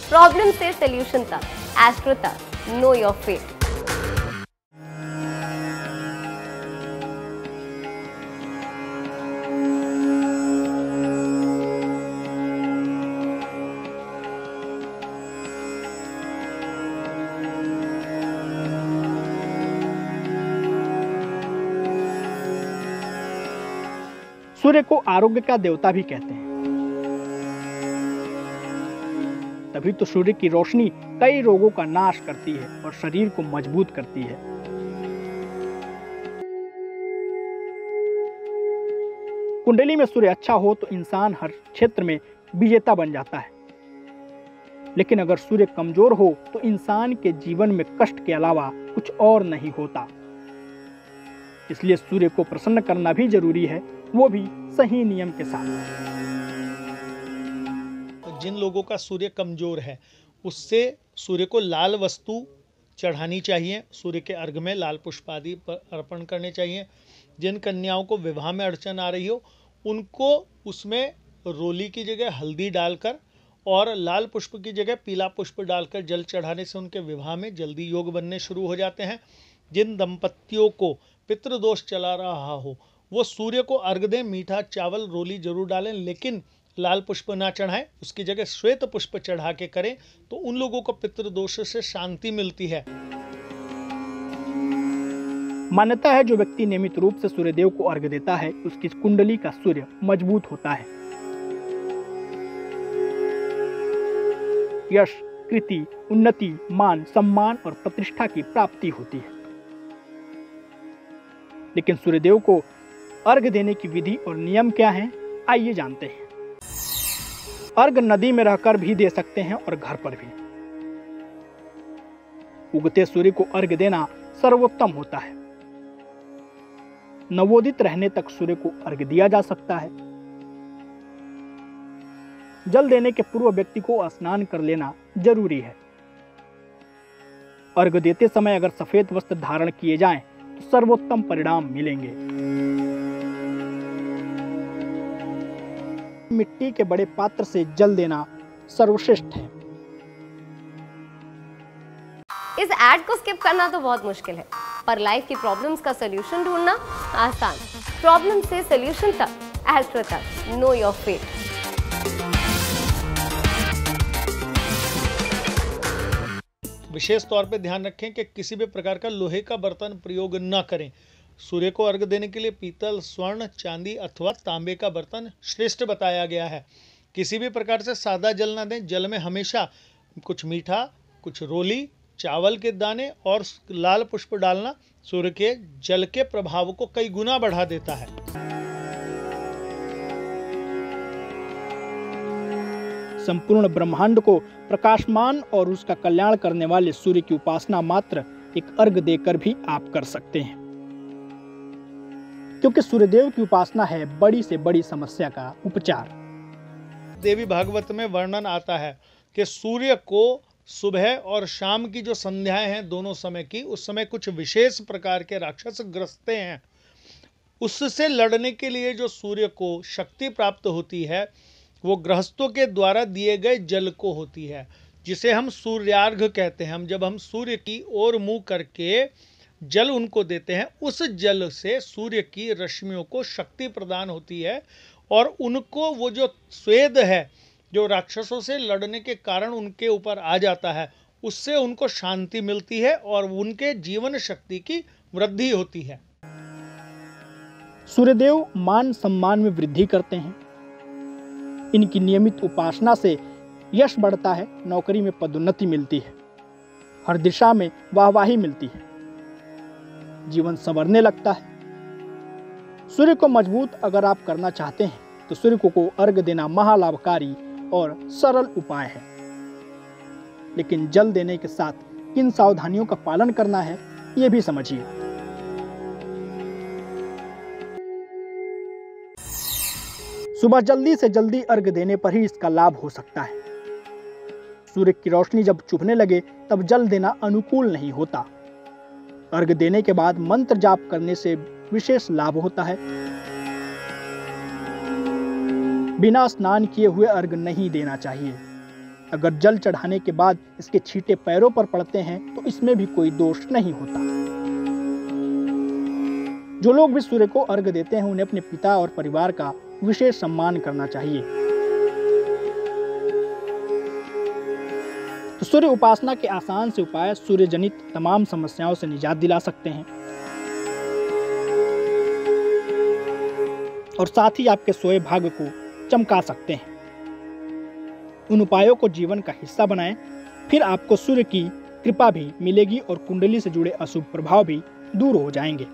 Problem से solution तक, astro तक, नो योर फेट। सूर्य को आरोग्य का देवता भी कहते हैं। तभी तो सूर्य की रोशनी कई रोगों का नाश करती है और शरीर को मजबूत करती है। कुंडली में सूर्य अच्छा हो तो इंसान हर क्षेत्र में विजेता बन जाता है, लेकिन अगर सूर्य कमजोर हो तो इंसान के जीवन में कष्ट के अलावा कुछ और नहीं होता। इसलिए सूर्य को प्रसन्न करना भी जरूरी है, वो भी सही नियम के साथ। जिन लोगों का सूर्य कमजोर है उससे सूर्य को लाल वस्तु चढ़ानी चाहिए, सूर्य के अर्घ में लाल पुष्प आदि अर्पण करने चाहिए। जिन कन्याओं को विवाह में अड़चन आ रही हो उनको उसमें रोली की जगह हल्दी डालकर और लाल पुष्प की जगह पीला पुष्प डालकर जल चढ़ाने से उनके विवाह में जल्दी योग बनने शुरू हो जाते हैं। जिन दंपतियों को पितृदोष चला रहा हो वो सूर्य को अर्घ दें, मीठा चावल रोली जरूर डालें, लेकिन लाल पुष्प ना चढ़ाएं, उसकी जगह श्वेत पुष्प चढ़ा के करें तो उन लोगों को पितृदोष से शांति मिलती है। मान्यता है जो व्यक्ति नियमित रूप से सूर्यदेव को अर्घ देता है उसकी कुंडली का सूर्य मजबूत होता है। यश, कृति, उन्नति, मान, सम्मान और प्रतिष्ठा की प्राप्ति होती है। लेकिन सूर्यदेव को अर्घ देने की विधि और नियम क्या हैं, आइए जानते हैं। अर्घ नदी में रहकर भी दे सकते हैं और घर पर भी। उगते सूर्य को अर्घ देना सर्वोत्तम होता है। नवोदित रहने तक सूर्य को अर्घ दिया जा सकता है। जल देने के पूर्व व्यक्ति को स्नान कर लेना जरूरी है। अर्घ देते समय अगर सफेद वस्त्र धारण किए जाएं तो सर्वोत्तम परिणाम मिलेंगे। मिट्टी के बड़े पात्र से जल देना सर्वश्रेष्ठ है। इस ऐड को स्किप करना तो बहुत मुश्किल है, पर लाइफ की प्रॉब्लम्स का सलूशन ढूंढना आसान। प्रॉब्लम से सलूशन तक, एस्ट्रो तक, नो योर फेट। विशेष तौर पे ध्यान रखें कि किसी भी प्रकार का लोहे का बर्तन प्रयोग न करें। सूर्य को अर्घ देने के लिए पीतल, स्वर्ण, चांदी अथवा तांबे का बर्तन श्रेष्ठ बताया गया है। किसी भी प्रकार से सादा जल न दें। जल में हमेशा कुछ मीठा, कुछ रोली, चावल के दाने और लाल पुष्प डालना सूर्य के जल के प्रभाव को कई गुना बढ़ा देता है। संपूर्ण ब्रह्मांड को प्रकाशमान और उसका कल्याण करने वाले सूर्य की उपासना मात्र एक अर्घ देकर भी आप कर सकते हैं, क्योंकि सूर्यदेव की उपासना है बड़ी से बड़ी समस्या का उपचार। देवी भागवत में वर्णन आता है कि सूर्य को सुबह और शाम की जो संध्याएं हैं दोनों समय की, उस समय कुछ विशेष प्रकार के राक्षस ग्रसते हैं। उससे लड़ने के लिए जो सूर्य को शक्ति प्राप्त होती है वो गृहस्थों के द्वारा दिए गए जल को होती है, जिसे हम सूर्यार्घ कहते हैं। जब हम सूर्य की ओर मुंह करके जल उनको देते हैं, उस जल से सूर्य की रश्मियों को शक्ति प्रदान होती है और उनको वो जो स्वेद है जो राक्षसों से लड़ने के कारण उनके ऊपर आ जाता है, उससे उनको शांति मिलती है और उनके जीवन शक्ति की वृद्धि होती है। सूर्यदेव मान सम्मान में वृद्धि करते हैं। इनकी नियमित उपासना से यश बढ़ता है, नौकरी में पदोन्नति मिलती है, हर दिशा में वाहवाही मिलती है, जीवन संवरने लगता है। सूर्य को मजबूत अगर आप करना चाहते हैं तो सूर्य को अर्घ देना महालाभकारी और सरल उपाय है। लेकिन जल देने के साथ किन सावधानियों का पालन करना है ये भी समझिए। सुबह जल्दी से जल्दी अर्घ देने पर ही इसका लाभ हो सकता है। सूर्य की रोशनी जब चुभने लगे तब जल देना अनुकूल नहीं होता। अर्घ देने के बाद मंत्र जाप करने से विशेष लाभ होता है। बिना स्नान किए हुए अर्घ नहीं देना चाहिए। अगर जल चढ़ाने के बाद इसके छींटे पैरों पर पड़ते हैं तो इसमें भी कोई दोष नहीं होता। जो लोग भी सूर्य को अर्घ्य देते हैं उन्हें अपने पिता और परिवार का विशेष सम्मान करना चाहिए। तो सूर्य उपासना के आसान से उपाय सूर्य जनित तमाम समस्याओं से निजात दिला सकते हैं और साथ ही आपके सोए भाग्य को चमका सकते हैं। उन उपायों को जीवन का हिस्सा बनाएं, फिर आपको सूर्य की कृपा भी मिलेगी और कुंडली से जुड़े अशुभ प्रभाव भी दूर हो जाएंगे।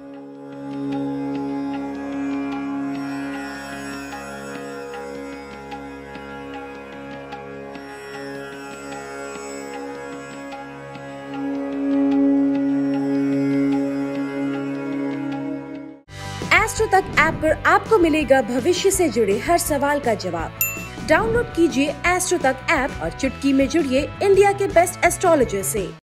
एस्ट्रो तक ऐप पर आपको मिलेगा भविष्य से जुड़े हर सवाल का जवाब। डाउनलोड कीजिए एस्ट्रो तक ऐप और चुटकी में जुड़िए इंडिया के बेस्ट एस्ट्रोलॉजर से।